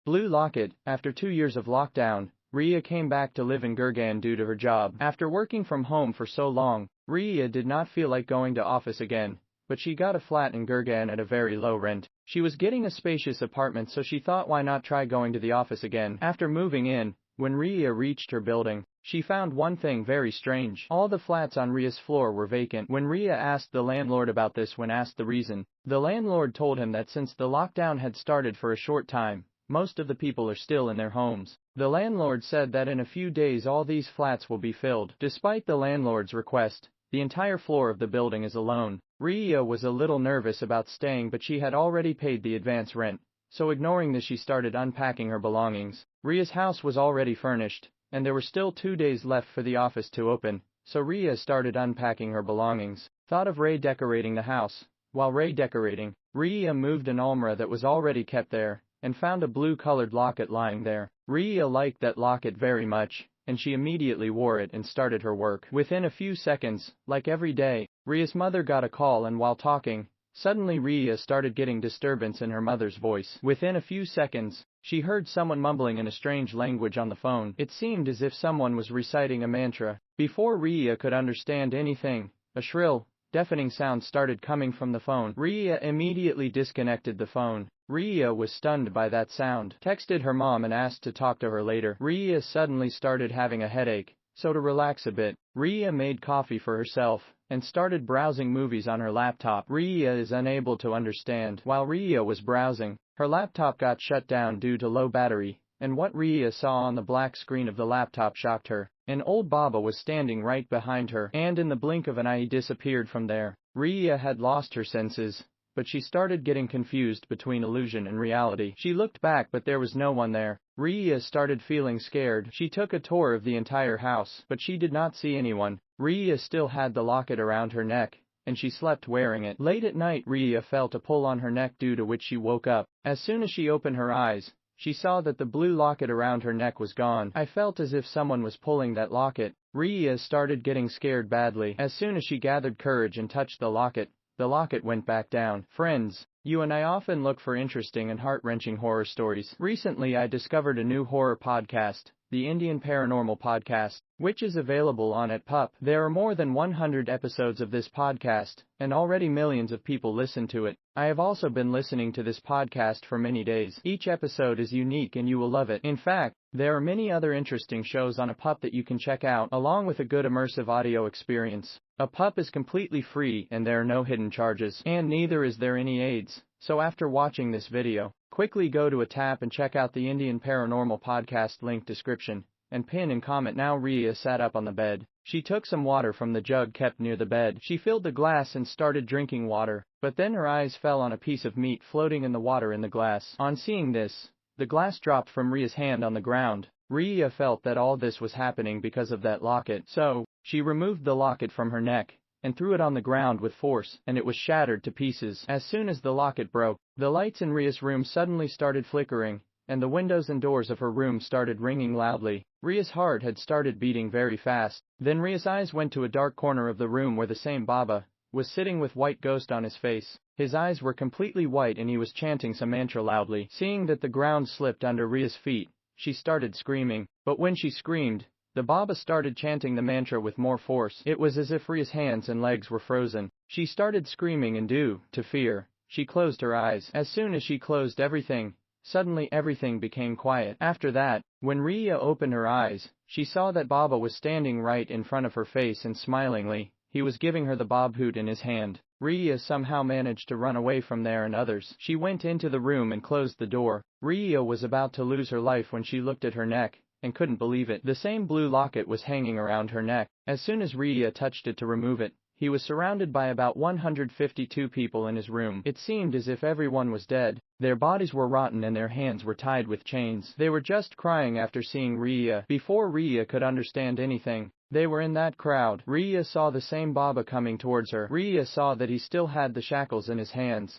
Blue locket. After 2 years of lockdown, Ria came back to live in Gurgaon due to her job. After working from home for so long, Ria did not feel like going to office again, but she got a flat in Gurgaon at a very low rent. She was getting a spacious apartment, so she thought, why not try going to the office again. After moving in, when Ria reached her building, she found one thing very strange. All the flats on Ria's floor were vacant. When Ria asked the landlord about this, when asked the reason, the landlord told him that since the lockdown had started for a short time, most of the people are still in their homes. The landlord said that in a few days all these flats will be filled. Despite the landlord's request, the entire floor of the building is alone. Ria was a little nervous about staying, but she had already paid the advance rent, so ignoring this she started unpacking her belongings. Ria's house was already furnished, and there were still 2 days left for the office to open, so Ria started unpacking her belongings. Thought of redecorating the house. While redecorating, Ria moved an almirah that was already kept there, and found a blue-colored locket lying there. Ria liked that locket very much, and she immediately wore it and started her work. Within a few seconds, like every day, Ria's mother got a call, and while talking, suddenly Ria started getting disturbance in her mother's voice. Within a few seconds, she heard someone mumbling in a strange language on the phone. It seemed as if someone was reciting a mantra. Before Ria could understand anything, a shrill, deafening sound started coming from the phone. Ria immediately disconnected the phone. Ria was stunned by that sound, texted her mom and asked to talk to her later. Ria suddenly started having a headache, so to relax a bit, Ria made coffee for herself and started browsing movies on her laptop. Ria is unable to understand. While Ria was browsing, her laptop got shut down due to low battery, and what Ria saw on the black screen of the laptop shocked her. An old Baba was standing right behind her, and in the blink of an eye he disappeared from there. Ria had lost her senses, but she started getting confused between illusion and reality. She looked back, but there was no one there. Ria started feeling scared. She took a tour of the entire house, but she did not see anyone. Ria still had the locket around her neck, and she slept wearing it. Late at night, Ria felt a pull on her neck, due to which she woke up. As soon as she opened her eyes, she saw that the blue locket around her neck was gone. I felt as if someone was pulling that locket. Ria started getting scared badly. As soon as she gathered courage and touched the locket went back down. Friends, you and I often look for interesting and heart-wrenching horror stories. Recently I discovered a new horror podcast, the Indian Paranormal Podcast, which is available on at Pup. There are more than 100 episodes of this podcast, and already millions of people listen to it. I have also been listening to this podcast for many days. Each episode is unique and you will love it. In fact, there are many other interesting shows on a Pup that you can check out, along with a good immersive audio experience. A Pup is completely free and there are no hidden charges, and neither is there any ads. So after watching this video, quickly go to a tab and check out the Indian Paranormal Podcast, link description, and pin and comment. Now Ria sat up on the bed. She took some water from the jug kept near the bed. She filled the glass and started drinking water, but then her eyes fell on a piece of meat floating in the water in the glass. On seeing this, the glass dropped from Ria's hand on the ground. Ria felt that all this was happening because of that locket, so she removed the locket from her neck and threw it on the ground with force, and it was shattered to pieces. As soon as the locket broke, the lights in Ria's room suddenly started flickering, and the windows and doors of her room started ringing loudly. Ria's heart had started beating very fast. Then Ria's eyes went to a dark corner of the room where the same Baba was sitting with white ghost on his face. His eyes were completely white and he was chanting some mantra loudly. Seeing that the ground slipped under Ria's feet, she started screaming, but when she screamed, the Baba started chanting the mantra with more force. It was as if Ria's hands and legs were frozen. She started screaming, and due to fear, she closed her eyes. As soon as she closed everything, suddenly everything became quiet. After that, when Ria opened her eyes, she saw that Baba was standing right in front of her face, and smilingly, he was giving her the babhoot in his hand. Ria somehow managed to run away from there and others. She went into the room and closed the door. Ria was about to lose her life when she looked at her neck and couldn't believe it. The same blue locket was hanging around her neck. As soon as Ria touched it to remove it, he was surrounded by about 152 people in his room. It seemed as if everyone was dead. Their bodies were rotten and their hands were tied with chains. They were just crying after seeing Ria. Before Ria could understand anything, they were in that crowd. Ria saw the same Baba coming towards her. Ria saw that he still had the shackles in his hands,